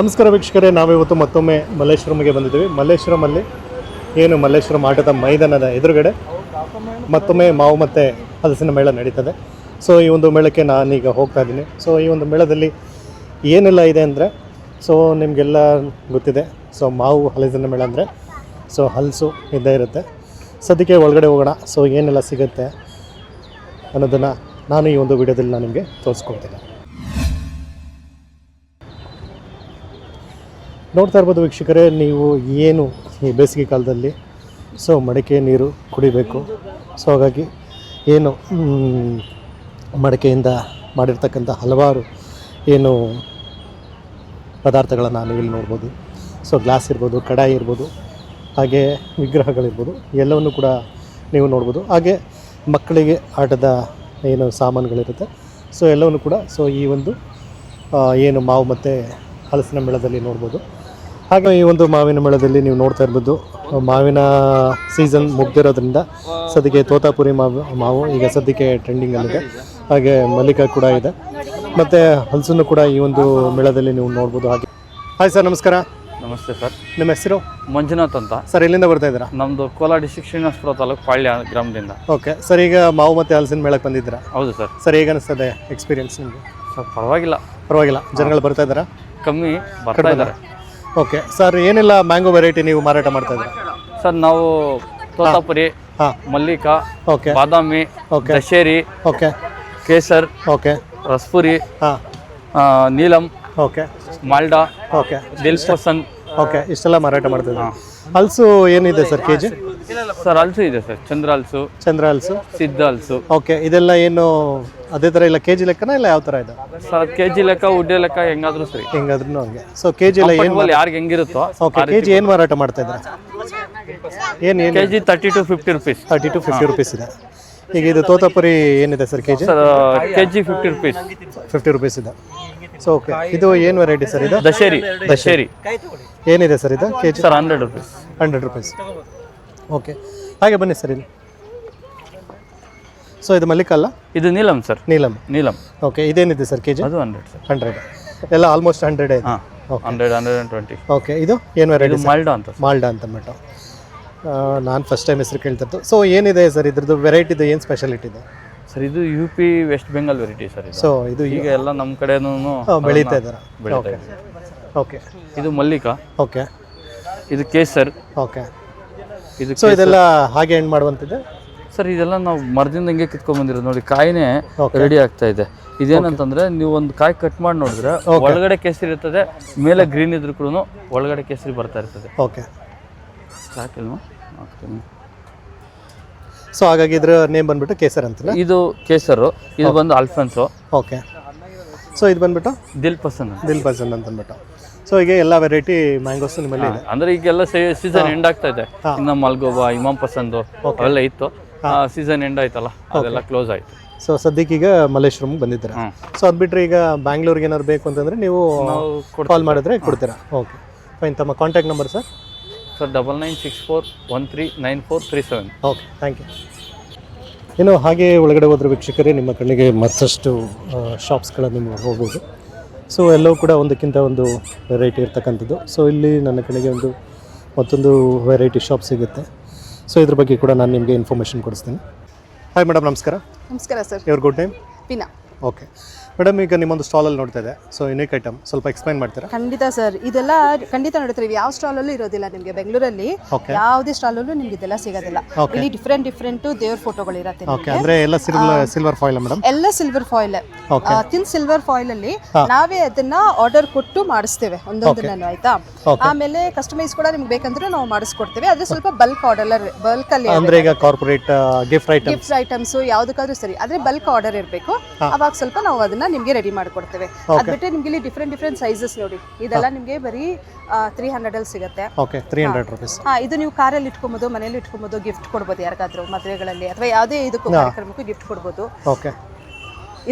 ನಮಸ್ಕಾರ ವೀಕ್ಷಕರೇ, ನಾವಿವತ್ತು ಮತ್ತೊಮ್ಮೆ ಮಲ್ಲೇಶ್ವರಂಗೆ ಬಂದಿದ್ದೀವಿ. ಮಲ್ಲೇಶ್ವರಮಲ್ಲಿ ಏನು ಮಲ್ಲೇಶ್ವರಂ ಆಟದ ಮೈದಾನದ ಎದುರುಗಡೆ ಮತ್ತೊಮ್ಮೆ ಮಾವು ಮತ್ತು ಹಲಸಿನ ಮೇಳ ನಡೀತದೆ. ಸೊ ಈ ಒಂದು ಮೇಳಕ್ಕೆ ನಾನೀಗ ಹೋಗ್ತಾ ಇದ್ದೀನಿ. ಸೊ ಈ ಒಂದು ಮೇಳದಲ್ಲಿ ಏನೆಲ್ಲ ಇದೆ ಅಂದರೆ, ಸೊ ನಿಮಗೆಲ್ಲ ಗೊತ್ತಿದೆ. ಸೊ ಮಾವು ಹಲಸಿನ ಮೇಳ ಅಂದರೆ ಸೊ ಹಲಸು ಇದ್ದೇ ಇರುತ್ತೆ. ಸದ್ಯಕ್ಕೆ ಒಳಗಡೆ ಹೋಗೋಣ. ಸೊ ಏನೆಲ್ಲ ಸಿಗುತ್ತೆ ಅನ್ನೋದನ್ನು ನಾನು ಈ ಒಂದು ವಿಡಿಯೋದಲ್ಲಿ ನಾನು ನಿಮಗೆ ತೋರಿಸ್ಕೊಡ್ತೀನಿ. ನೋಡ್ತಾ ಇರ್ಬೋದು ವೀಕ್ಷಕರೇ, ನೀವು ಏನು ಈ ಬೇಸಿಗೆ ಕಾಲದಲ್ಲಿ ಸೊ ಮಡಿಕೆ ನೀರು ಕುಡಿಬೇಕು. ಸೊ ಹಾಗಾಗಿ ಏನು ಮಡಿಕೆಯಿಂದ ಮಾಡಿರ್ತಕ್ಕಂಥ ಹಲವಾರು ಏನು ಪದಾರ್ಥಗಳನ್ನು ನೀವಿಲ್ಲಿ ನೋಡ್ಬೋದು. ಸೊ ಗ್ಲಾಸ್ ಇರ್ಬೋದು, ಕಡಾಯಿ ಇರ್ಬೋದು, ಹಾಗೆ ವಿಗ್ರಹಗಳಿರ್ಬೋದು, ಎಲ್ಲವನ್ನು ಕೂಡ ನೀವು ನೋಡ್ಬೋದು. ಹಾಗೆ ಮಕ್ಕಳಿಗೆ ಆಟದ ಏನು ಸಾಮಾನುಗಳಿರುತ್ತೆ, ಸೊ ಎಲ್ಲವನ್ನು ಕೂಡ ಸೊ ಈ ಒಂದು ಏನು ಮಾವು ಮತ್ತು ಹಲಸಿನ ಮೇಳದಲ್ಲಿ ನೋಡ್ಬೋದು. ಹಾಗೆ ಈ ಒಂದು ಮಾವಿನ ಮೇಳದಲ್ಲಿ ನೀವು ನೋಡ್ತಾ ಇರ್ಬೋದು, ಮಾವಿನ ಸೀಸನ್ ಮುಗ್ದಿರೋದ್ರಿಂದ ಸದ್ಯಕ್ಕೆ ತೋತಾಪುರಿ ಮಾವು ಈಗ ಸದ್ಯಕ್ಕೆ ಟ್ರೆಂಡಿಂಗಲ್ಲಿದೆ. ಹಾಗೆ ಮಲ್ಲಿಕ ಕೂಡ ಇದೆ, ಮತ್ತು ಹಲಸನ್ನು ಕೂಡ ಈ ಒಂದು ಮೇಳದಲ್ಲಿ ನೀವು ನೋಡ್ಬೋದು. ಹಾಗೆ ಹಾಯ್ ಸರ್, ನಮಸ್ಕಾರ. ನಮಸ್ತೆ ಸರ್. ನಿಮ್ಮ ಹೆಸರು? ಮಂಜುನಾಥ್ ಅಂತ ಸರ್. ಎಲ್ಲಿಂದ ಬರ್ತಾ ಇದ್ದೀರಾ? ನಮ್ಮದು ಕೋಲಾರ ಡಿಸ್ಟ್ರಿಕ್ಟ್ ಶ್ರೀನಿವಾಸಪುರ ತಾಲೂಕು ಪಾಳ್ಯ ಗ್ರಾಮದಿಂದ. ಓಕೆ ಸರ್, ಈಗ ಮಾವು ಮತ್ತು ಹಲಸಿನ ಮೇಳಕ್ಕೆ ಬಂದಿದ್ದೀರಾ? ಹೌದು ಸರ್. ಸರ್, ಹೇಗೆ ಅನಿಸ್ತದೆ ಎಕ್ಸ್ಪೀರಿಯನ್ಸ್ ನಿಮಗೆ? ಸರ್ ಪರವಾಗಿಲ್ಲ. ಜನಗಳು ಬರ್ತಾ ಇದ್ದಾರಾ? ಕಮ್ಮಿ ಬರ್ತಾ ಇದ್ದಾರೆ. ಓಕೆ ಸರ್, ಏನೆಲ್ಲ ಮ್ಯಾಂಗೋ ವೆರೈಟಿ ನೀವು ಮಾರಾಟ ಮಾಡ್ತಾ ಇದ್ದೀರಾ? ಸರ್ ನಾವು ತೋತಾಪುರಿ, ಮಲ್ಲಿಕ, ಓಕೆ, ಬಾದಾಮಿ, ದಶೇರಿ, ಓಕೆ, ಕೇಸರ್, ಓಕೆ, ರಸ್ಪುರಿ, ಹಾಂ, ನೀಲಂ, ಓಕೆ, ಮಾಲ್ಡಾ, ಓಕೆ, ದಿಲ್ ಪಸಂದ್, ಓಕೆ, ಇಷ್ಟೆಲ್ಲ ಮಾರಾಟ ಮಾಡ್ತಿದ್ದೀರಾ? ಹಲಸು ಏನಿದೆ ಸರ್ ಕೆಜಿ? ಸರ್ ಹಲಸು ಇದೆ ಸರ್. ಚಂದ್ರ ಹಲಸು, ಸಿದ್ಧ ಹಲಸು. ಓಕೆ, ಇದೆಲ್ಲ ಏನು ಅದೇ ಥರ ಇಲ್ಲ ಕೆಜಿ ಲೆಕ್ಕನ ಇಲ್ಲ ಯಾವ ಥರ ಇದೆ ಸರ್? ಕೆಜಿ ಲೆಕ್ಕ, ಉಡ್ಡೆ ಲೆಕ್ಕ, ಹೆಂಗಾದ್ರೂ ಸರಿ. ಹೆಂಗಾದ್ರೂ ಹಂಗೆ. ಸೊ ಕೆಜಿ ಎಲ್ಲ ಏನು ಯಾರಿಗೆ ಹೆಂಗಿರುತ್ತೋ. ಓಕೆ, ಕೆಜಿ ಏನು ಮಾರಾಟ ಮಾಡ್ತಾ ಇದ್ದೀರಾ? ಏನು KG 30 to 50 rupees. 30 to 50 rupees ಇದೆ. ಈಗ ಇದು ತೋತಾಪುರಿ ಏನಿದೆ sir KG? Sir KG 50 rupees. 50 rupees ಇದೆ. ಸೊ ಓಕೆ, ಇದು ಏನು ವೆರೈಟಿ ಸರ್? ಇದು ದಶೇರಿ ಏನಿದೆ ಸರ್ ಇದು KG? Sir 100 rupees. 100 rupees. Okay, ಹಾಗೆ ಬನ್ನಿ ಸರ್ ಇಲ್ಲಿ. ಸೊ ಇದು ಮಲ್ಲಿಕ ಅಲ್ಲ, ಇದು ನೀಲಂ ಸರ್. ನೀಲಂ. ಓಕೆ, ಇದೇನಿದೆ ಸರ್ ಕೆಜಿ? ಅದು 100 ಸರ್. 100 ಎಲ್ಲ ಆಲ್ಮೋಸ್ಟ್ 100 ಇದೆ. ಹಾಂ, 100, 120. ಓಕೆ, ಇದು ಏನು ವೆರೈಟಿ? ಮಾಲ್ಡಾ ಅಂತ. ಮಾಲ್ಡಾ ಅಂತ ಅಂದ್ಬಿಟ್ಟು ನಾನು ಫಸ್ಟ್ ಟೈಮ್ ಹೆಸರು ಕೇಳ್ತಿದ್ದು. ಸೊ ಏನಿದೆ ಸರ್ ಇದ್ರದ್ದು ವೆರೈಟಿದು ಏನು ಸ್ಪೆಷಾಲಿಟಿ ಇದೆ ಸರ್? ಇದು UP West Bengal variety sir. So ಇದು ಈಗ ಎಲ್ಲ ನಮ್ಮ ಕಡೆನೂ ಬೆಳೀತಾ ಇದ್ದಾರೆ. ಓಕೆ, ಇದು ಮಲ್ಲಿಕ. ಓಕೆ, ಇದು ಕೇಸರ್. ಓಕೆ, ಇದು ಸೊ ಇದೆಲ್ಲ ಹಾಗೆ ಏನು ಮಾಡುವಂಥದ್ದು ಸರ್? ಇದೆಲ್ಲ ನಾವು ಮರದಿಂದ ಹಿಂಗೆ ಕಿತ್ಕೊಂಡ್ಬಂದಿರೋದು ನೋಡಿ. ಕಾಯಿನೇ ರೆಡಿ ಆಗ್ತಾ ಇದೆ. ಇದೇನಂತಂದ್ರೆ ನೀವು ಒಂದು ಕಾಯಿ ಕಟ್ ಮಾಡಿ ನೋಡಿದ್ರೆ ಒಳಗಡೆ ಕೇಸರಿ ಇರ್ತದೆ, ಮೇಲೆ ಗ್ರೀನ್ ಇದ್ರು ಕೂಡ ಒಳಗಡೆ ಕೇಸರಿ ಬರ್ತಾ ಇರ್ತದೆ. ಓಕೆ, ಸಾಕಿಲ್ವಾ? ಸೊ ಹಾಗಾಗಿ ಇದ್ರ ನೇಮ್ ಬಂದ್ಬಿಟ್ಟು ಕೇಸರ್ ಅಂತಲ್ಲ? ಇದು ಕೇಸರು, ಇದು ಬಂದು ಅಲ್ಫನ್ಸೋ. ಓಕೆ, ಸೊ ಇದು ಬಂದ್ಬಿಟ್ಟು ದಿಲ್ ಪಸಂದ್ ಅಂತ ಅಂದ್ಬಿಟ್ಟು. ಸೊ ಈಗ ಎಲ್ಲ ವೆರೈಟಿ ಮ್ಯಾಂಗೋಸ್ ನಿಮ್ಮಲ್ಲಿ ಇದೆ. ಅಂದ್ರೆ ಈಗೆಲ್ಲ ಸೀಸನ್ ಎಂಡ್ ಆಗ್ತಾ ಇದೆ. ಇನ್ನು ಮಲ್ಗೋಬಾ, ಇಮಾಮ್ ಪಸಂದ್ ಅವೆಲ್ಲ ಇತ್ತು. ಸೀಸನ್ ಎಂಡ್ ಆಯ್ತಲ್ಲ, ಅದೆಲ್ಲ ಕ್ಲೋಸ್ ಆಯ್ತು. ಸೊ ಸದ್ಯಕ್ಕೆ ಈಗ ಮಲ್ಲೇಶ್ವರಂ ಬಂದಿದ್ದೀರಾ? ಸೊ ಅದು ಬಿಟ್ಟರೆ ಈಗ ಬ್ಯಾಂಗ್ಳೂರ್ಗೆ ಏನಾದ್ರು ಬೇಕು ಅಂತಂದ್ರೆ ನೀವು ಕಾಲ್ ಮಾಡಿದ್ರೆ ಕೊಡ್ತೀರಾ? Okay fine. ತಮ್ಮ contact number sir? Sir 9964139437. Okay, thank you. ಇನ್ನು ಹಾಗೆ ಒಳಗಡೆ ಹೋದ್ರೆ ವೀಕ್ಷಕರೇ, ನಿಮ್ಮ ಕಣ್ಣಿಗೆ ಮತ್ತಷ್ಟು ಶಾಪ್ಸ್ಗಳನ್ನು ನೀವು ಹೋಗ್ಬೋದು. ಸೊ ಎಲ್ಲವೂ ಕೂಡ ಒಂದಕ್ಕಿಂತ ಒಂದು ವೆರೈಟಿ ಇರ್ತಕ್ಕಂಥದ್ದು. ಸೊ ಇಲ್ಲಿ ನನ್ನ ಕಡೆಗೆ ಮತ್ತೊಂದು ವೆರೈಟಿ ಶಾಪ್ ಸಿಗುತ್ತೆ. ಸೊ ಇದ್ರ ಬಗ್ಗೆ ಕೂಡ ನಾನು ನಿಮಗೆ ಇನ್ಫಾರ್ಮೇಷನ್ ಕೊಡಿಸ್ತೀನಿ. ಹಾಯ್ ಮೇಡಮ್, ನಮಸ್ಕಾರ. ನಮಸ್ಕಾರ ಸರ್. Your good name? ಪಿನಾ. ಓಕೆ ಮೇಡಮ್, ಈಗ ನಿಮ್ಮೊಂದು ಸ್ಟಾಲಲ್ಲಿ ನೋಡ್ತಾ ಇದೆ. ಸೊ ಯುನಿಕ್ ಐಟಮ್ ಸ್ವಲ್ಪ ಎಕ್ಸ್ಪ್ಲೈನ್ ಮಾಡ್ತೀರಾ? ಖಂಡಿತ ಸರ್, ಇದೆಲ್ಲ ಖಂಡಿತ ನೋಡ್ತೀವಿ. ಯಾವ ಸ್ಟಾಲಲ್ಲೂ ಇರೋದಿಲ್ಲ ನಿಮಗೆ. ಬೆಂಗಳೂರಲ್ಲಿ ಯಾವುದೇ ಸ್ಟಾಲಲ್ಲೂ ನಿಮ್ಗೆ ಇದೆಲ್ಲ ಸಿಗೋದಿಲ್ಲ. ಇಲ್ಲಿ ಡಿಫ್ರೆಂಟ್ ದೇವ್ರ ಫೋಟೋಗಳು ಇರುತ್ತೆ. ಓಕೆ, ಅಂದ್ರೆ ಎಲ್ಲ ಸಿಲ್ವರ್ ಫಾಯಿಲ್ ಮೇಡಮ್? ಎಲ್ಲ silver foil, thin silver foil ಅಲ್ಲಿ ನಾವೇ ಅದನ್ನ ಆರ್ಡರ್ ಕೊಟ್ಟು ಮಾಡಿಸ್ತೇವೆ ಒಂದೊಂದನ್ನು, ಆಯ್ತಾ? ಆಮೇಲೆ ಕಸ್ಟಮೈಸ್ ಕೂಡ ನಿಮ್ಗೆ ಬೇಕಂದ್ರೆ ನಾವು ಮಾಡಿಸ್ಕೊಡ್ತೇವೆ. ಅದೇ ಸ್ವಲ್ಪ ಬಲ್ಕ್ ಅಲ್ಲಿ, ಅಂದ್ರೆ ಈಗ ಕಾರ್ಪೊರೇಟ್ ಗಿಫ್ಟ್ ಐಟಮ್ಸ್ ಯಾವುದಕ್ಕಾದ್ರೂ ಸರಿ, ಆದ್ರೆ ಬಲ್ಕ್ ಆರ್ಡರ್ ಇರಬೇಕು. ಅವಾಗ ಸ್ವಲ್ಪ ನಾವು ಅದನ್ನ ನಿಮ್ಗೆ ರೆಡಿ ಮಾಡಿಕೊಡ್ತೇವೆ. ಅದ್ ಬಿಟ್ಟರೆ ನಿಮ್ಗೆ ಇಲ್ಲಿ ಡಿಫ್ರೆಂಟ್ ಸೈಜಸ್ ನೋಡಿ. ಇದೆಲ್ಲ ನಿಮ್ಗೆ ಬರೀ 300 ಅಲ್ಲಿ ಸಿಗುತ್ತೆ. Okay, 300 rupees. ಇದು ನೀವು ಕಾರಲ್ಲಿ ಇಟ್ಕೊಬೋದು, ಮನೇಲಿ ಇಟ್ಕೊಬೋದು, ಗಿಫ್ಟ್ ಕೊಡ್ಬೋದು ಯಾರಿಗಾದ್ರೂ ಮದುವೆಗಳಲ್ಲಿ ಅಥವಾ ಯಾವುದೇ ಇದಕ್ಕೂ ಕಾರ್ಯಕ್ರಮಕ್ಕೂ ಗಿಫ್ಟ್ ಕೊಡ್ಬೋದು. ಓಕೆ,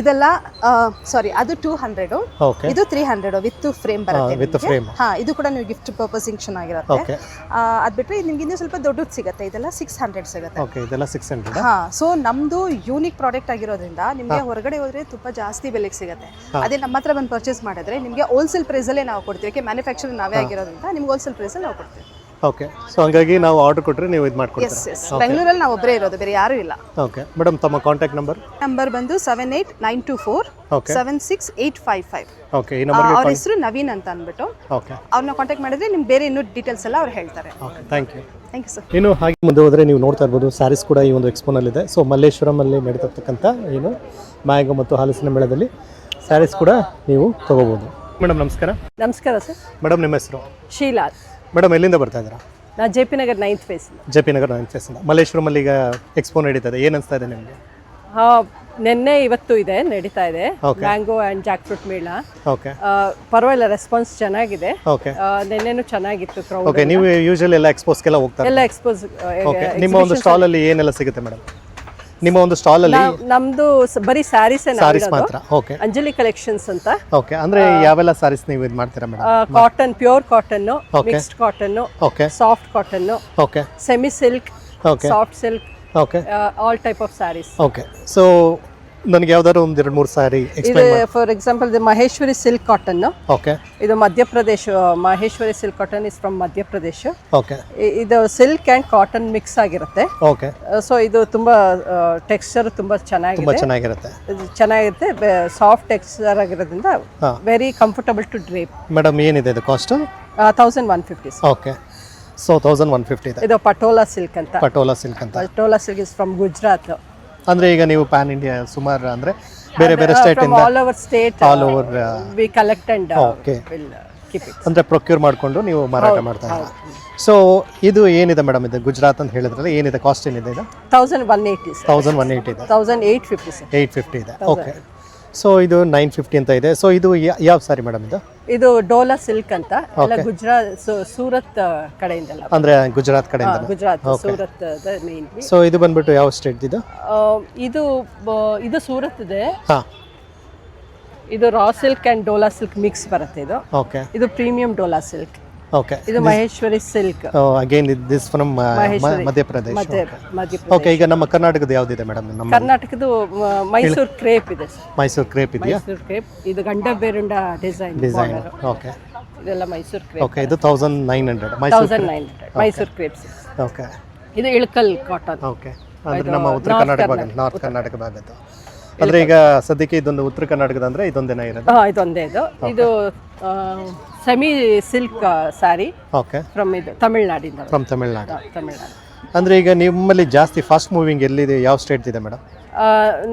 ಇದೆಲ್ಲ ಸಾರಿ ಅದು 200, ಓಕೆ ಇದು 300 ವಿತ್ ಫ್ರೇಮ್ ಬರುತ್ತೆ ವಿತ್ ನಿಮ್ಗೆ. ಫ್ರೇಮ್. ಹಾ, ಇದು ಕೂಡ ನೀವು ಗಿಫ್ಟ್ ಪರ್ಪಸಿಂಗ್ ಚೆನ್ನಾಗಿರುತ್ತೆ. ಓಕೆ ಅದ್ ಬಿಟ್ರೆ ನಿಮ್ಗೆ ಇನ್ನೂ ಸ್ವಲ್ಪ ದೊಡ್ಡದು ಸಿಗುತ್ತೆ, ಇದೆಲ್ಲ 600 ಸಿಗುತ್ತೆ. ಓಕೆ ಇದೆಲ್ಲ 600. ಹಾ, ಸೊ ನಮ್ದು ಯೂನಿಕ್ ಪ್ರಾಡಕ್ಟ್ ಆಗಿರೋದ್ರಿಂದ ನಿಮ್ಗೆ ಹೊರಗಡೆ ಹೋದ್ರೆ ತುಂಬಾ ಜಾಸ್ತಿ ಬೆಲೆಗೆ ಸಿಗುತ್ತೆ. ಅದೇ ನಮ್ಮ ಹತ್ರ ಬಂದು ಪರ್ಚೇಸ್ ಮಾಡಿದ್ರೆ ನಿಮ್ಗೆ ಹೋಲ್ಸೇಲ್ ಪ್ರೈಸ್ ಅಲ್ಲೇ ನಾವು ಕೊಡ್ತೀವಿ. ಮ್ಯಾನುಫ್ಯಾಕ್ಚರ್ ನಾವೇ ಆಗಿರೋದ್ರಿಂದ ನಿಮ್ಗೆ ಹೋಲ್ಸೇಲ್ ಪ್ರೈಸ್ ಅಲ್ಲಿ ನಾವು ಕೊಡ್ತೀವಿ. ಓಕೆ, ಸೊ ಹಂಗಾಗಿ ನಾವು ಆರ್ಡರ್ ಕೊಟ್ಟರೆ ನೀವು ಇದು ಮಾಡ್ಕೊಡ್ತೀರಾ? ಎಸ್, ಬೆಂಗಳೂರಲ್ಲಿ ನಾವು ಒಬ್ಬರೇ ಇರೋದು, ಬೇರೆ ಯಾರೂ ಇಲ್ಲ. ಓಕೆ ಮೇಡಮ್, ತಮ್ಮ ಕಾಂಟ್ಯಾಕ್ಟ್ ನಂಬರ್ ಬಂದು 7892476855. ಓಕೆ, ಈ ನಂಬರ್ಗೆ ಅವ್ರ ಹೆಸರು ನವೀನ್ ಅಂತ ಅಂದ್ಬಿಟ್ಟು. ಓಕೆ ಅವ್ರನ್ನ ಕಾಂಟ್ಯಾಕ್ಟ್ ಮಾಡಿದ್ರೆ ನಿಮ್ಗೆ ಬೇರೆ ಇನ್ನೂ ಡೀಟೇಲ್ಸ್ ಎಲ್ಲ ಅವ್ರು ಹೇಳ್ತಾರೆ. Okay, thank you. Thank you sir. ಇನ್ನು ಹಾಗೆ ಮುಂದೆ ಹೋದರೆ ನೀವು ನೋಡ್ತಾ ಇರ್ಬೋದು, ಸ್ಯಾರೀಸ್ ಕೂಡ ಈ ಒಂದು ಎಕ್ಸ್ಪೋನಲ್ಲಿದೆ. ಸೊ ಮಲ್ಲೇಶ್ವರಮಲ್ಲಿ ನಡೀತಕ್ಕಂಥ ಏನು ಮ್ಯಾಂಗೋ ಮತ್ತು ಹಾಲಸಿನ ಮೇಳದಲ್ಲಿ ಸ್ಯಾರೀಸ್ ಕೂಡ ನೀವು ತೊಗೋಬೋದು. ಮೇಡಮ್ ನಮಸ್ಕಾರ. ನಮಸ್ಕಾರ ಸರ್. ಮೇಡಮ್ ನಿಮ್ಮ ಹೆಸರು? ಶೀಲಾ. ಮೇಡಮ್ ಎಲ್ಲಿಂದ ಬರ್ತಾ ಇದ್ದೀರಾ? ನಾನು J P Nagar 9th phase. J P Nagar 9th ಫೇಸಿಂದ. ಮಲ್ಲೇಶ್ವರಮಲ್ಲಿ ಈಗ ಎಕ್ಸ್ಪೋ ನಡೀತದೆ, ಏನು ಅನಿಸ್ತಾ ಇದೆ ನಿಮಗೆ? ಹಾಂ, ನಿನ್ನೆ ಇವತ್ತು ಇದೆ, ನಡೀತಾ ಇದೆ Okay. Mango and Jack fruit ಮೇಳ. ಓಕೆ ಪರವಾಗಿಲ್ಲ, ರೆಸ್ಪಾನ್ಸ್ ಚೆನ್ನಾಗಿದೆ. ಓಕೆ ನಿನ್ನೆನೂ ಚೆನ್ನಾಗಿತ್ತು ಕ್ರೌಡ್. ಓಕೆ, ನೀವು ಯೂಶಲಿ ಎಲ್ಲ ಎಕ್ಸ್ಪೋಸ್ಗೆಲ್ಲ ಹೋಗ್ತಾರೆ? ಎಲ್ಲ ಎಕ್ಸ್ಪೋಸ್. ಓಕೆ, ನಿಮ್ಮ ಒಂದು ಸ್ಟಾಲಲ್ಲಿ ಏನೆಲ್ಲ ಸಿಗುತ್ತೆ ಮೇಡಮ್? ನಿಮ್ಮ ಒಂದು ಸ್ಟಾಲಲ್ಲಿ ನಮ್ದು ಬರೀ ಸ್ಯಾರೀಸ್ ಸಾರೀಸ್ ಮಾತ್ರ? ಓಕೆ, ಅಂಜಲಿ ಕಲೆಕ್ಷನ್ಸ್ ಅಂತ. ಓಕೆ, ಅಂದ್ರೆ ಯಾವೆಲ್ಲ ಸಾರೀಸ್ ನೀವು ಇದು ಮಾಡ್ತೀರಾ madam? Cotton, pure cotton, Okay. Mixed cotton, okay soft cotton, okay semi silk, okay soft silk, okay all type of saris. Okay, so ನನಗೆ ಯಾವ್ದಾದ್ರು ಒಂದು 2-3 ಸಾರಿ ಇದು ಎಕ್ಸ್ಪ್ಲೈನ್ ಮಾಡಿ. ಫಾರ್ ಎಕ್ಸಾಂಪಲ್ ಇದು ಮಹೇಶ್ವರಿ ಸಿಲ್ಕ್ ಕಾಟನ್. ಓಕೆ ಇದು Madhya Pradesh. Maheshwari silk cotton is from Madhya Pradesh. Okay ಇದು silk and cotton mix ಆಗಿರುತ್ತೆ. Okay, so ಇದು ತುಂಬಾ ಟೆಕ್ಸ್ಚರ್ ತುಂಬಾ ತುಂಬಾ ಚೆನ್ನಾಗಿದೆ. ಚೆನ್ನಾಗಿರುತ್ತೆ. ಇದು ಚೆನ್ನಾಗಿರುತ್ತೆ, ಸಾಫ್ಟ್ ಟೆಕ್ಸ್ಚರ್ ಆಗಿರೋದ್ರಿಂದ ಹಾ. Very comfortable to drape. Madam ಏನಿದೆ ಇದು ಕಾಸ್ಟ್? 1150. ಓಕೆ, ಸೊ 1150 ಇದೆ. ಇದು ಪಟೋಲಾ ಸಿಲ್ಕ್ ಅಂತ. ಪಟೋಲಾ ಸಿಲ್ಕ್ ಅಂತ. Patola silk is from Gujarat. ಅಂದ್ರೆ ಈಗ ನೀವು ಪ್ಯಾನ್ ಇಂಡಿಯಾ ಸುಮಾರು ಅಂದ್ರೆ ಬೇರೆ ಬೇರೆ ಸ್ಟೇಟ್ ಇಂದ all over state all over we collect and okay will keep it. ಅಂದ್ರೆ ಪ್ರೊಕ್ಯೂರ್ ಮಾಡ್ಕೊಂಡು ನೀವು ಮಾರಾಟ ಮಾಡ್ತಾ ಇದ್ದೀರಾ. ಸೊ ಇದು ಏನಿದೆ ಮೇಡಮ್? ಇದು ಗುಜರಾತ್ ಅಂತ ಹೇಳಿದ್ರಲ್ಲ, ಏನಿದೆ ಕಾಸ್ಟ್? ಏನಿದೆ ಇದು? 1180. 1180 ಇದೆ. 1850 ಸರ್. 850 ಇದೆ. ಓಕೆ, ಸೊ ಇದು 950 ಅಂತ ಇದೆ. ಸೊ ಇದು ಯಾವ ಸಾರಿ ಮೇಡಮ್ ಇದು? ಇದು ಡೋಲಾ ಸಿಲ್ಕ್ ಅಂತ, ಎಲ್ಲ ಗುಜರಾತ್ ಸೂರತ್ ಕಡೆಯಿಂದಲ್ಲ, ಅಂದ್ರೆ ಗುಜರಾತ್ ಕಡೆಯಿಂದ. ಗುಜರಾತ್ ಸೂರತ್ ಮೇನ್. ಸೊ ಇದು ಬಂದ್ಬಿಟ್ಟು ಯಾವ ಸ್ಟೇಟ್ ಇದು? ಇದು ಸೂರತ್ ಇದೆ. ಹಾ, ಇದು raw silk and Dhola silk mix ಬರುತ್ತೆ. ಇದು ಓಕೆ ಇದು ಪ್ರೀಮಿಯಂ ಡೋಲಾ ಸಿಲ್ಕ್. ಓಕೆ, ಇದು Maheshwari silk. Again this from Madhya Pradesh. Madhya Pradesh. Okay, ಈಗ ನಮ್ಮ ಕರ್ನಾಟಕದ ಯಾವ್ದಿದೆ ಮೇಡಮ್? ನಮ್ಮ ಕರ್ನಾಟಕದು ಮೈಸೂರು ಕ್ರೇಪ್ ಇದೆ ಸರ್. ಮೈಸೂರು ಕ್ರೇಪ್ ಇದೆಯಾ? ಮೈಸೂರು ಕ್ರೇಪ್. ಇದು ಗಂಡ ಬೇರುಂಡ ಡಿಸೈನ್. ಓಕೆ ಇದೆಲ್ಲ ಮೈಸೂರು ಕ್ರೇಪ್. ಓಕೆ, ಇದು 1900 ಮೈಸೂರು. 1900 ಮೈಸೂರು ಕ್ರೇಪ್ಸ್. ಓಕೆ, ಇದು ಇಳಕಲ್ ಕಾಟನ್. ಓಕೆ, ಅಂದ್ರೆ ನಮ್ಮ ಉತ್ತರ ಕರ್ನಾಟಕ ಭಾಗ, ನಾರ್ತ್ ಕರ್ನಾಟಕ ಭಾಗದ್ದು. ಅಂದ್ರೆ ಈಗ ಸದ್ಯಕ್ಕೆ ಇದೊಂದು ಉತ್ತರ ಕರ್ನಾಟಕದ ಅಂದ್ರೆ ಇದೊಂದೇನ ಇರೋದು? ಇದೊಂದೇ. ಇದು semi silk sari okay, from ಇದು ತಮಿಳ್ನಾಡಿಂದ. ಫ್ರಮ್ ತಮಿಳ್ನಾಡು. ತಮಿಳ್ನಾಡು. ಅಂದ್ರೆ ಈಗ ನಿಮ್ಮಲ್ಲಿ ಜಾಸ್ತಿ ಫಾಸ್ಟ್ ಮೂವಿಂಗ್ ಎಲ್ಲಿದೆ, ಯಾವ ಸ್ಟೇಟ್ ಇದೆ ಮೇಡಮ್?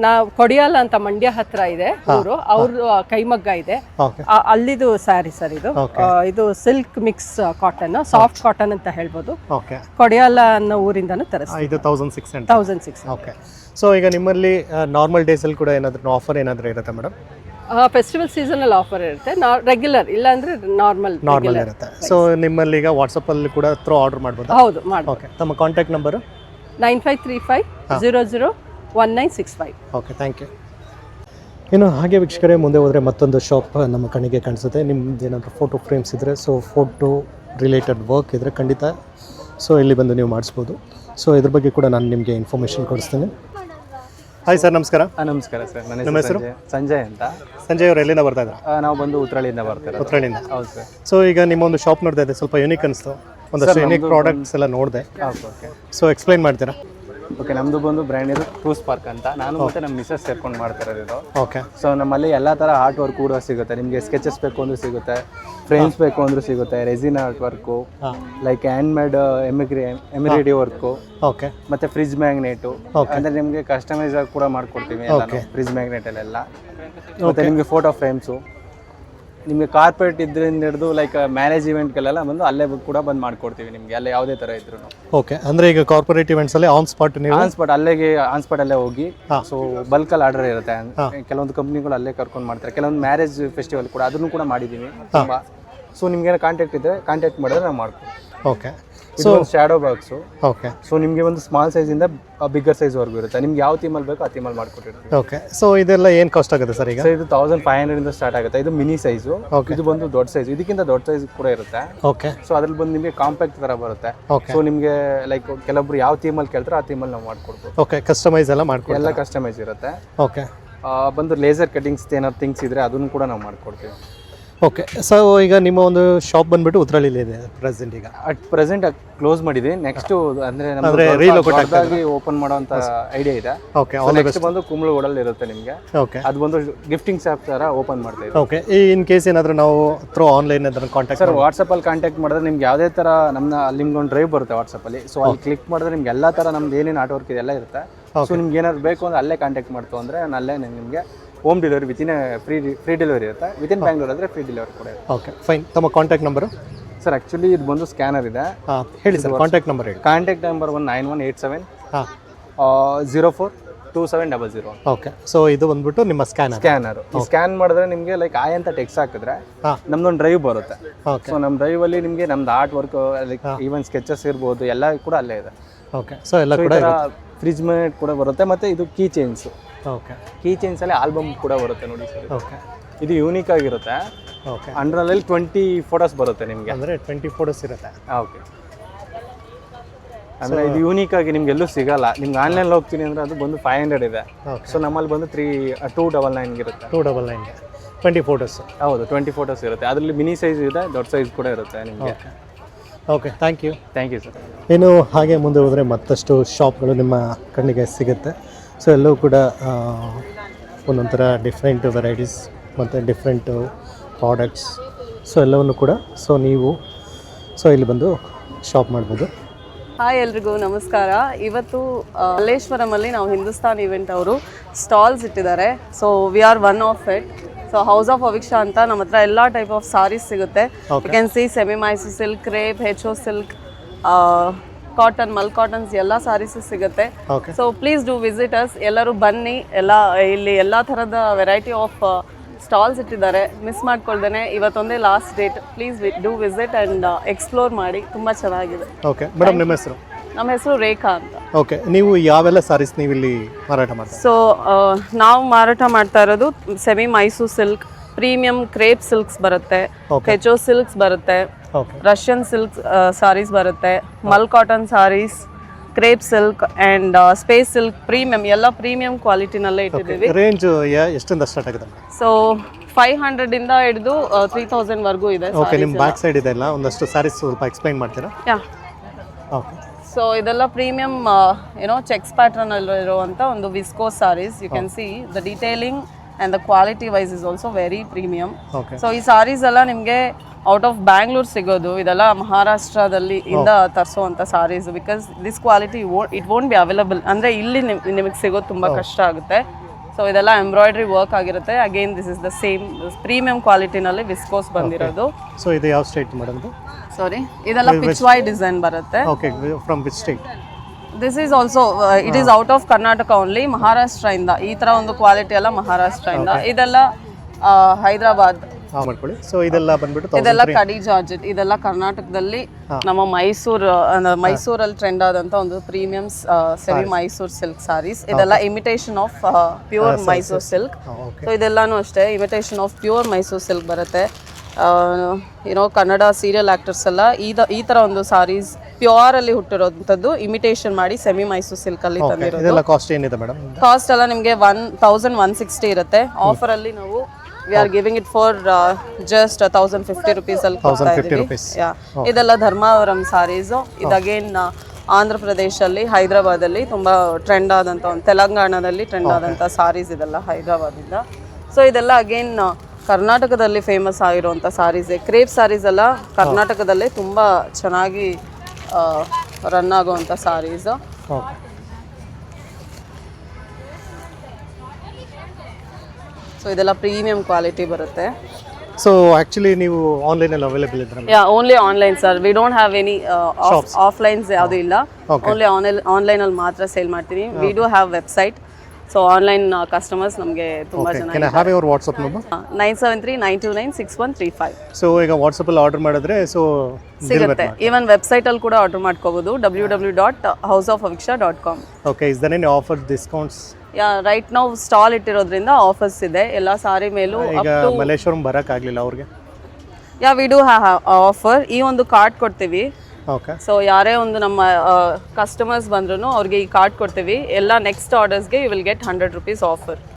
ನಾವು ಕೊಡಿಯಾಲ ಅಂತ ಮಂಡ್ಯ ಹತ್ರ ಇದೆ ಊರು, ಅವ್ರದ್ದು ಕೈಮಗ್ಗ ಇದೆ. ಓಕೆ, ಅಲ್ಲಿದು ಸ್ಯಾರಿ ಸರ್ ಇದು. ಇದು silk mix cotton, soft cotton ಅಂತ ಹೇಳ್ಬೋದು. ಓಕೆ, ಕೊಡಿಯಾಲ ಅನ್ನೋ ಊರಿಂದನೂ ತರಿಸ್ತೀವಿ. ಇದು 1600. 1600. ಓಕೆ, ಸೊ ಈಗ ನಿಮ್ಮಲ್ಲಿ ನಾರ್ಮಲ್ ಡೇಸಲ್ಲಿ ಕೂಡ ಏನಾದರೂ ಆಫರ್ ಏನಾದರೂ ಇರುತ್ತೆ ಮೇಡಮ್? ಫೆಸ್ಟಿವಲ್ ಸೀಸನಲ್ ಆಫರ್ ಇರುತ್ತೆ, ರೆಗ್ಯುಲರ್ ಇಲ್ಲ ಅಂದ್ರೆ ನಾರ್ಮಲ್ ಇರುತ್ತೆ. ಸೊ ನಿಮ್ಮಲ್ಲಿ ಈಗ ವಾಟ್ಸಪ್ಪಲ್ಲಿ ಕೂಡ ಥ್ರೂ ಆರ್ಡರ್ ಮಾಡ್ಬೋದು? ಹೌದು, ಮಾಡಿ. ಓಕೆ, ತಮ್ಮ contact number? 9535001965. Okay, thank you. ಇನ್ನು ಹಾಗೆ ವೀಕ್ಷಕರೇ, ಮುಂದೆ ಹೋದರೆ ಮತ್ತೊಂದು ಶಾಪ್ ನಮ್ಮ ಕಣ್ಣಿಗೆ ಕಾಣಿಸುತ್ತೆ. ನಿಮ್ದು ಏನಾದರೂ ಫೋಟೋ ಫ್ರೇಮ್ಸ್ ಇದ್ದರೆ, ಸೊ ಫೋಟೋ ರಿಲೇಟೆಡ್ ವರ್ಕ್ ಇದ್ದರೆ ಖಂಡಿತ ಸೊ ಇಲ್ಲಿ ಬಂದು ನೀವು ಮಾಡಿಸ್ಬೋದು. ಸೊ ಇದ್ರ ಬಗ್ಗೆ ಕೂಡ ನಾನು ನಿಮಗೆ ಇನ್ಫಾರ್ಮೇಷನ್ ಕೊಡಿಸ್ತೀನಿ. ಹಾಯ್ ಸರ್, ನಮಸ್ಕಾರ. ನಮಸ್ಕಾರ ಸರ್. ನಮ್ಮ ಹೆಸರು ಸಂಜಯ್ ಅಂತ. ಸಂಜಯ್ ಅವರು ಎಲ್ಲಿಂದ ಬರ್ತಾ ಇದ್ದಾರೆ? ನಾವು ಬಂದು ಉತ್ರಳಿಯಿಂದ ಬರ್ತಾರೆ. ಉತ್ರಳಿಂದ. ಹೌದು ಸರ್. ಸೊ ಈಗ ನಿಮ್ಮ ಒಂದು ಶಾಪ್ ನೋಡ್ತಾ ಇದೆ, ಸ್ವಲ್ಪ ಯುನೀಕ್ ಅನಿಸ್ತು. ಒಂದಷ್ಟು ಯುನೀಕ್ ಪ್ರಾಡಕ್ಟ್ಸ್ ಎಲ್ಲ ನೋಡಿದೆ. ಓಕೆ ಸೊ ಎಕ್ಸ್ಪ್ಲೈನ್ ಮಾಡ್ತೀರಾ? ಓಕೆ, ನಮ್ಮದು ಬಂದು ಬ್ರ್ಯಾಂಡ್ ಇದು ಟೂ ಸ್ಪಾರ್ಕ್ ಅಂತ. ನಾನು ಮತ್ತು ನಮ್ಮ ಮಿಸಸ್ ಸೇರ್ಕೊಂಡು ಮಾಡ್ತಾ ಇರೋದು. ಓಕೆ, ಸೊ ನಮ್ಮಲ್ಲಿ ಎಲ್ಲ ಥರ ಆರ್ಟ್ ವರ್ಕ್ ಕೂಡ ಸಿಗುತ್ತೆ. ನಿಮಗೆ ಸ್ಕೆಚಸ್ ಬೇಕು ಅಂದ್ರೂ ಸಿಗುತ್ತೆ, ಫ್ರೇಮ್ಸ್ ಬೇಕು ಅಂದ್ರೂ ಸಿಗುತ್ತೆ, resin art work, like hand made embroidery work, okay, ಮತ್ತು ಫ್ರಿಜ್ ಮ್ಯಾಗ್ನೇಟು. ಅಂದರೆ ನಿಮಗೆ ಕಸ್ಟಮೈಸ್ ಆಗಿ ಕೂಡ ಮಾಡ್ಕೊಡ್ತೀವಿ ಎಲ್ಲ ಫ್ರಿಜ್ ಮ್ಯಾಗ್ನೇಟಲ್ಲೆಲ್ಲ. ಮತ್ತು ನಿಮಗೆ ಫೋಟೋ ಫ್ರೇಮ್ಸು, ನಿಮಗೆ ಕಾರ್ಪೊರೇಟ್ ಇದರಿಂದ ಹಿಡಿದು ಲೈಕ್ ಮ್ಯಾರೇಜ್ ಇವೆಂಟ್ಗೆಲ್ಲ ಬಂದು ಅಲ್ಲೇ ಕೂಡ ಬಂದು ಮಾಡ್ಕೊಡ್ತೀವಿ ನಿಮಗೆ, ಅಲ್ಲೇ ಯಾವುದೇ ಥರ ಇದ್ರು. ಓಕೆ, ಅಂದರೆ ಈಗ ಕಾರ್ಪೊರೇಟ್ ಇವೆಂಟ್ಸಲ್ಲಿ ಆನ್ ಸ್ಪಾಟ್ ನೀವು ಆನ್ ಸ್ಪಾಟ್ ಅಲ್ಲೇ ಹೋಗಿ, ಸೊ ಬಲ್ಕಲ್ಲಿ ಆರ್ಡರ್ ಇರುತ್ತೆ. ಕೆಲವೊಂದು ಕಂಪ್ನಿಗಳು ಅಲ್ಲೇ ಕರ್ಕೊಂಡು ಮಾಡ್ತಾರೆ. ಕೆಲವೊಂದು ಮ್ಯಾರೇಜ್ ಫೆಸ್ಟಿವಲ್ ಕೂಡ ಅದನ್ನು ಕೂಡ ಮಾಡಿದ್ದೀವಿ ತುಂಬ. ಸೊ ನಿಮ್ಗೇನೋ ಕಾಂಟ್ಯಾಕ್ಟ್ ಇದ್ದರೆ ಕಾಂಟ್ಯಾಕ್ಟ್ ಮಾಡಿದ್ರೆ ನಾವು ಮಾಡ್ತೀವಿ. ಓಕೆ, ಇದು ಒಂದು ಶ್ಯಾಡೋ ಬಾಕ್ಸು. ಓಕೆ. ಸೊ ನಿಮಗೆ ಒಂದು ಸ್ಮಾಲ್ ಸೈಜಿಂದ ಬಿಗ್ಗರ್ ಸೈಜ್ವರೆಗೂ ಇರುತ್ತೆ. ನಿಮ್ಗೆ ಯಾವ ಥೀಮಲ್ಲಿ ಬೇಕೋ ಆ ಥೀಮಲ್ಲಿ ಮಾಡ್ಕೊಟ್ಟಿರ್ತೀವಿ. ಓಕೆ. ಸೊ ಇದೆಲ್ಲ ಏನು ಕಾಸ್ಟ್ ಆಗುತ್ತೆ ಸರ್ ಈಗ? ಸೊ ಇದು 1500 ಇಂದ ಸ್ಟಾರ್ಟ್ ಆಗುತ್ತೆ. ಇದು ಮಿನಿ ಸೈಜು. ಇದು ಬಂದು ದೊಡ್ಡ ಸೈಜ್, ಇದಕ್ಕಿಂತ ದೊಡ್ಡ ಸೈಜ್ ಕೂಡ ಇರುತ್ತೆ. ಓಕೆ. ಸೊ ಅದ್ರಲ್ಲಿ ಬಂದು ನಿಮಗೆ ಕಾಂಪ್ಯಾಕ್ಟ್ ಥರ ಬರುತ್ತೆ. ಓಕೆ. ಸೊ ನಿಮಗೆ ಲೈಕ್ ಕೆಲವೊಬ್ರು ಯಾವ ಥೀಮಲ್ಲಿ ಕೇಳ್ತಾರೆ ಆ ಥೀಮಲ್ಲಿ ನಾವು ಮಾಡ್ಕೊಡ್ಬೋದು. ಓಕೆ. ಕಸ್ಟಮೈಸ್ ಎಲ್ಲ ಮಾಡ್ಕೊಡ್ತೀವಿ? ಎಲ್ಲ ಕಸ್ಟಮೈಸ್ ಇರುತ್ತೆ. ಓಕೆ. ಬಂದು ಲೇಸರ್ ಕಟಿಂಗ್ಸ್ ಏನಾದ್ರು ಥಿಂಗ್ಸ್ ಇದ್ರೆ ಅದನ್ನು ಕೂಡ ನಾವು ಮಾಡ್ಕೊಡ್ತೀವಿ. ಓಕೆ. ಸೊ ಈಗ ನಿಮ್ಮ ಒಂದು ಶಾಪ್ ಬಂದ್ಬಿಟ್ಟು ಉತ್ರಳ್ಳಿಲಿ ಇದೆ ಪ್ರೆಸೆಂಟ್ ಈಗ? ಅಟ್ ಪ್ರೆಸೆಂಟ್ ಕ್ಲೋಸ್ ಮಾಡಿದ್ವಿ. ನೆಕ್ಸ್ಟ್ ಅಂದ್ರೆ ನಮ್ಮದಾಗಿ ಓಪನ್ ಮಾಡೋಂಥ ಐಡಿಯಾ ಇದೆ. ಓಕೆ. ನೆಕ್ಸ್ಟ್ ಬಂದು ಕುಂಬಳಗೂಡಲ್ಲಿ ಇರುತ್ತೆ ನಿಮ್ಗೆ. ಓಕೆ. ಅದು ಬಂದು ಗಿಫ್ಟಿಂಗ್ ಶಾಪ್ ಥರ ಓಪನ್ ಮಾಡ್ತಾ ಇದ್ದೀವಿ. ಓಕೆ. ಇನ್ ಕೇಸ್ ಏನಾದರೂ ನಾವು ಥ್ರೂ ಆನ್ಲೈನ್ ಅದನ್ನು ಕಾಂಟ್ಯಾಕ್ಟ್ ಸರ್ ವಾಟ್ಸಪ್ಪಲ್ಲಿ ಕಾಂಟ್ಯಾಕ್ಟ್ ಮಾಡಿದ್ರೆ ನಿಮ್ಗೆ ಯಾವುದೇ ಥರ ಅಲ್ಲಿ ನಿಮ್ಗೆ ಒಂದು ಡ್ರೈವ್ ಬರುತ್ತೆ ವಾಟ್ಸಪ್ಪಲ್ಲಿ. ಸೊ ಅಲ್ಲಿ ಕ್ಲಿಕ್ ಮಾಡಿದ್ರೆ ನಿಮ್ಗೆ ಎಲ್ಲ ಥರ ನಮ್ದು ಏನೇನು ಆರ್ಟ್ ವರ್ಕ್ ಇದೆ ಎಲ್ಲ ಇರುತ್ತೆ. ಸೊ ನಿಮ್ಗೆ ಏನಾದ್ರು ಬೇಕು ಅಂದ್ರೆ ಅಲ್ಲೇ ಕಾಂಟ್ಯಾಕ್ಟ್ ಮಾಡ್ತು ಅಂದರೆ ನಾನು ಅಲ್ಲೇ ನಿಮಗೆ home delivery within free delivery ಇರುತ್ತೆ. ವಿತಿನ್ ಬ್ಯಾಂಗ್ಳೂರ್ ಆದರೆ ಫ್ರೀ ಡೆಲಿವರಿ ಕೂಡ ಇರುತ್ತೆ. ಓಕೆ. ಫೈನ್. ತಮ್ಮ ಕಾಂಟ್ಯಾಕ್ಟ್ ನಂಬರು? ಸರ್ ಆ್ಯಕ್ಚುಲಿ ಇದು ಬಂದು ಸ್ಕ್ಯಾನರ್ ಇದೆ. ಹೇಳಿ ಸರ್ ಕಾಂಟ್ಯಾಕ್ಟ್ ನಂಬರ್ ಹೇಳಿ. Contact number 9187 042700. ಓಕೆ. ಸೊ ಇದು ಬಂದ್ಬಿಟ್ಟು ನಿಮ್ಮ ಸ್ಕ್ಯಾನರ್. ಸ್ಕ್ಯಾನ್ ಮಾಡಿದ್ರೆ ನಿಮಗೆ ಲೈಕ್ ಆಯ್ ಅಂತ ಟೆಕ್ಸ್ಟ್ ಹಾಕಿದ್ರೆ ನಮ್ದೊಂದು ಡ್ರೈವ್ ಬರುತ್ತೆ. ಸೊ ನಮ್ಮ ಡ್ರೈವಲ್ಲಿ ನಿಮಗೆ ನಮ್ದು art work like even sketches ಇರ್ಬೋದು ಎಲ್ಲ ಕೂಡ ಅಲ್ಲೇ ಇದೆ. ಓಕೆ. ಸೊ ಎಲ್ಲ ಕೂಡ ಫ್ರಿಜ್ ಮ್ಯಾಗ್ನೆಟ್ ಕೂಡ ಬರುತ್ತೆ. ಮತ್ತು ಇದು ಕೀ ಚೈನ್ಸು. ಓಕೆ. ಕೀ ಚೈನ್ಸಲ್ಲಿ ಆಲ್ಬಮ್ ಕೂಡ ಬರುತ್ತೆ ನೋಡಿ ಸರ್. ಓಕೆ. ಇದು ಯೂನಿಕ್ ಆಗಿರುತ್ತೆ. ಓಕೆ. ಅಂಡ್ರಲ್ಲಿ 20 ಫೋಟೋಸ್ ಬರುತ್ತೆ ನಿಮಗೆ. ಅಂದರೆ 20 ಫೋಟೋಸ್ ಇರುತ್ತೆ. ಓಕೆ. ಅಂದರೆ ಇದು ಯೂನಿಕ್ ಆಗಿ ನಿಮ್ಗೆ ಎಲ್ಲೂ ಸಿಗಲ್ಲ. ನಿಮ್ಗೆ ಆನ್ಲೈನ್ ಹೋಗ್ತೀನಿ ಅಂದರೆ ಅದು ಬಂದು 500 ಇದೆ. ಸೊ ನಮ್ಮಲ್ಲಿ ಬಂದು 299 ಇರುತ್ತೆ. 299 20 ಫೋಟೋಸ್. ಹೌದು 20 ಫೋಟೋಸ್ ಇರುತ್ತೆ. ಅದರಲ್ಲಿ ಮಿನಿ ಸೈಜ್ ಇದೆ, ದೊಡ್ಡ ಸೈಜ್ ಕೂಡ ಇರುತ್ತೆ ನಿಮಗೆ. ಓಕೆ. Thank you sir. ಇನ್ನು ಹಾಗೆ ಮುಂದೆ ಹೋದರೆ ಮತ್ತಷ್ಟು ಶಾಪ್ಗಳು ನಿಮ್ಮ ಕಣ್ಣಿಗೆ ಸಿಗುತ್ತೆ. ಸೊ ಎಲ್ಲವೂ ಕೂಡ ಒಂದೊಂಥರ ಡಿಫ್ರೆಂಟ್ ವೆರೈಟೀಸ್ ಮತ್ತು ಡಿಫ್ರೆಂಟು ಪ್ರಾಡಕ್ಟ್ಸ್. ಸೊ ಎಲ್ಲವನ್ನು ಕೂಡ ನೀವು ಇಲ್ಲಿ ಬಂದು ಶಾಪ್ ಮಾಡ್ಬೋದು. ಹಾಯ್ ಎಲ್ರಿಗೂ ನಮಸ್ಕಾರ. ಇವತ್ತು ಮಲ್ಲೇಶ್ವರಮಲ್ಲಿ ನಾವು ಹಿಂದೂಸ್ತಾನ್ ಇವೆಂಟ್ ಅವರು ಸ್ಟಾಲ್ಸ್ ಇಟ್ಟಿದ್ದಾರೆ. So we are one of it. So house of Aviksha ಅಂತ ನಮ್ಮ ಹತ್ರ ಎಲ್ಲ ಟೈಪ್ ಆಫ್ ಸಾರೀಸ್ ಸಿಗುತ್ತೆ. You can see semi Mysore silk, crepe, HO silk, cotton, mul cottons ಎಲ್ಲ ಸಾರೀಸು ಸಿಗುತ್ತೆ. So please do visit us. ಎಲ್ಲರೂ ಬನ್ನಿ. ಇಲ್ಲಿ ಎಲ್ಲ ಥರದ ವೆರೈಟಿ ಆಫ್ ಸ್ಟಾಲ್ಸ್ ಇಟ್ಟಿದ್ದಾರೆ. ಮಿಸ್ ಮಾಡ್ಕೊಳ್ದೇನೆ ಇವತ್ತೊಂದೇ last date. Please do visit and explore ಮಾಡಿ. ತುಂಬ ಚೆನ್ನಾಗಿದೆ. ಓಕೆ ಮೇಡಮ್, ನಿಮ್ಮ ಹೆಸರು? ನಮ್ಮ ಹೆಸರು ರೇಖಾ ಅಂತ. ಓಕೆ. ನೀವು ಯಾವೆಲ್ಲ ಸಾರೀಸ್ ನೀವು ಇಲ್ಲಿ ಮಾರಾಟ ಮಾಡ್ತೀರಾ? ಸೊ ನಾವು ಮಾರಾಟ ಮಾಡ್ತಾ ಇರೋದು semi Mysore silk, premium crepe silks ಬರುತ್ತೆ, HO ಸಿಲ್ಕ್ಸ್ ಬರುತ್ತೆ, ರಷ್ಯನ್ ಸಿಲ್ಕ್ ಸಾರೀಸ್ ಬರುತ್ತೆ, mul cotton saris, crepe silk and space silk premium ಎಲ್ಲ ಪ್ರೀಮಿಯಂ ಕ್ವಾಲಿಟಿನಲ್ಲೇ ಇಟ್ಟಿದ್ದೀವಿ. ರೇಂಜ್ ಎಷ್ಟಿಂದ ಸ್ಟಾರ್ಟ್ ಆಗಿದೆ? ಸೊ 500 ಇಂದ ಹಿಡಿದು 3000 ವರೆಗೂ ಇದೆ. ಓಕೆ. ನಿಮ್ಮ ಬ್ಯಾಕ್ ಸೈಡ್ ಇದೆ ಅಲ್ಲ, ಒಂದಷ್ಟು ಸಾರೀಸ್ ಸ್ವಲ್ಪ ಎಕ್ಸ್ಪ್ಲೈನ್ ಮಾಡ್ತೀರಾ? ಯಾ. ಓಕೆ. ಸೊ ಇದೆಲ್ಲ ಪ್ರೀಮಿಯಂ ಚೆಕ್ಸ್ ಪ್ಯಾಟರ್ನ್ ಇರುವಂಥ ಒಂದು viscose saris. You can see the detailing and the quality wise is also very premium. So ಈ ಸಾರೀಸ್ ಎಲ್ಲ ನಿಮಗೆ ಔಟ್ ಆಫ್ ಬ್ಯಾಂಗ್ಳೂರ್ ಸಿಗೋದು. ಇದೆಲ್ಲ ಮಹಾರಾಷ್ಟ್ರದಲ್ಲಿ ಇಂದ ತರಿಸೋವಂಥ saris. Because this quality it won't be available. ಅಂದರೆ ಇಲ್ಲಿ ನಿಮಗೆ ಸಿಗೋದು ತುಂಬ ಕಷ್ಟ ಆಗುತ್ತೆ. ಸೊ ಇದೆಲ್ಲ ಎಂಬ್ರಾಯ್ಡ್ರಿ ವರ್ಕ್ ಆಗಿರುತ್ತೆ. Again this is the same premium ಕ್ವಾಲಿಟಿನಲ್ಲಿ ವಿಸ್ಕೋಸ್ ಬಂದಿರೋದು. ಸೊ ಇದು ಯಾವ ಸ್ಟೇಟ್ ಮೇಡಮ್? ಸಾರಿ, ಇದೆಲ್ಲ ಪಿಚ್ವಾಯ್ ಡಿಸೈನ್ ಬರುತ್ತೆ. Okay. From which state? This is also it is out of Karnataka only. Maharashtra ಇಂದ ಈ ತರ ಒಂದು ಕ್ವಾಲಿಟಿ ಎಲ್ಲ ಮಹಾರಾಷ್ಟ್ರ ಇಂದ. ಇದೆಲ್ಲ ಹೈದರಾಬಾದ್ ಮಾಡ್ಕೊಳ್ಳಿ. ಸೊ ಇದೆಲ್ಲ ಬಂದ್ಬಿಟ್ಟು ಇದೆಲ್ಲ ಕಡಿ ಜಾರ್ಜೆಟ್. ಇದೆಲ್ಲ ಕರ್ನಾಟಕದಲ್ಲಿ ನಮ್ಮ ಮೈಸೂರಲ್ಲಿ ಟ್ರೆಂಡ್ ಆದಂತ ಒಂದು premium semi Mysore silk saris. ಇದೆಲ್ಲ imitation of pure Mysore silk. So ಇದೆಲ್ಲಾನು ಅಷ್ಟೇ imitation of pure Mysore silk ಬರುತ್ತೆ. ಕನ್ನಡ ಸೀರಿಯಲ್ ಆಕ್ಟರ್ಸ್ ಎಲ್ಲ ಈ ತರ ಒಂದು ಸಾರೀಸ್ ಪ್ಯೂರ್ ಅಲ್ಲಿ ಹುಟ್ಟಿರೋಂಥದ್ದು ಇಮಿಟೇಷನ್ ಮಾಡಿ ಸೆಮಿ ಮೈಸೂರ್ ಸಿಲ್ಕ್ ಅಲ್ಲಿ ತಂದಿರೋದು. ಕಾಸ್ಟ್ ಏನಿದೆ ಮೇಡಮ್? ಕಾಸ್ಟ್ ಎಲ್ಲ ನಿಮಗೆ 1160 ಇರುತ್ತೆ. ಆಫರ್ ಅಲ್ಲಿ ನಾವು we are giving it for just 1050 rupees ಅಲ್ಲಿ ಕೊಡ್ತಾ ಇದ್ದೀವಿ. ಇದೆಲ್ಲ ಧರ್ಮಾವರಂ ಸಾರೀಸು. ಇದು ಅಗೇನ್ ಆಂಧ್ರ ಪ್ರದೇಶಲ್ಲಿ ಹೈದರಾಬಾದಲ್ಲಿ ತುಂಬ ಟ್ರೆಂಡ್ ಆದಂಥ ಒಂದು, ತೆಲಂಗಾಣದಲ್ಲಿ ಟ್ರೆಂಡ್ ಆದಂಥ ಸಾರೀಸ್ ಇದೆಲ್ಲ ಹೈದರಾಬಾದಿಂದ. ಸೊ ಇದೆಲ್ಲ ಅಗೇನ್ ಕರ್ನಾಟಕದಲ್ಲಿ ಫೇಮಸ್ ಆಗಿರುವಂಥ ಸಾರೀಸ್. ಕ್ರೇಪ್ ಸಾರೀಸ್ ಎಲ್ಲ ಕರ್ನಾಟಕದಲ್ಲೇ ತುಂಬ ಚೆನ್ನಾಗಿ ರನ್ ಆಗುವಂಥ ಸಾರೀಸು. ಸೊ ಇದೆಲ್ಲ ಪ್ರೀಮಿಯಂ ಕ್ವಾಲಿಟಿ ಬರುತ್ತೆ. ಸೊ ಆಕ್ಚುಲಿ ನೀವು ಆನ್ಲೈನ್ ಅಲ್ಲಿ ಅವೈಲೇಬಲ್ ಇದ್ದೀರಾ? Yeah, only online sir. We don't have any offlines ಯಾವುದೂ ಇಲ್ಲ. ಓನ್ಲಿ ಆನ್ಲೈನ್ ಅಲ್ಲಿ ಮಾತ್ರ ಸೇಲ್ ಮಾಡ್ತೀನಿ. We do have website so online customers ನಮಗೆ ತುಂಬ ಜನ can I have your WhatsApp number? 9739296135 so ಈಗ ವಾಟ್ಸಪ್ಪಲ್ಲಿ ಆರ್ಡರ್ ಮಾಡಿದ್ರೆ ಸೊ ಸಿಗುತ್ತೆ. ಈವನ್ ವೆಬ್ಸೈಟಲ್ಲಿ ಕೂಡ ಆರ್ಡರ್ ಮಾಡ್ಕೋಬೋದು, www.houseofaviksha.com. Okay, is there any offer discounts? Right ನಾವು ಸ್ಟಾಲ್ ಇಟ್ಟಿರೋದ್ರಿಂದ ಆಫರ್ಸ್ ಇದೆ ಎಲ್ಲ ಸಾರಿ ಮೇಲೂ. ಈಗ ಮಲ್ಲೇಶ್ವರಂ ಬರೋಕ್ಕಾಗಲಿಲ್ಲ ಅವ್ರಿಗೆ? We do have offer. ಈ ಒಂದು ಕಾರ್ಡ್ ಕೊಡ್ತೀವಿ. ಓಕೆ, ಸೊ ಯಾರೇ ಒಂದು ನಮ್ಮ ಕಸ್ಟಮರ್ಸ್ ಬಂದ್ರೂ ಅವ್ರಿಗೆ ಈ ಕಾರ್ಡ್ ಕೊಡ್ತೀವಿ. ಎಲ್ಲ ನೆಕ್ಸ್ಟ್ ಆರ್ಡರ್ಸ್ಗೆ you will get 100 rupees offer.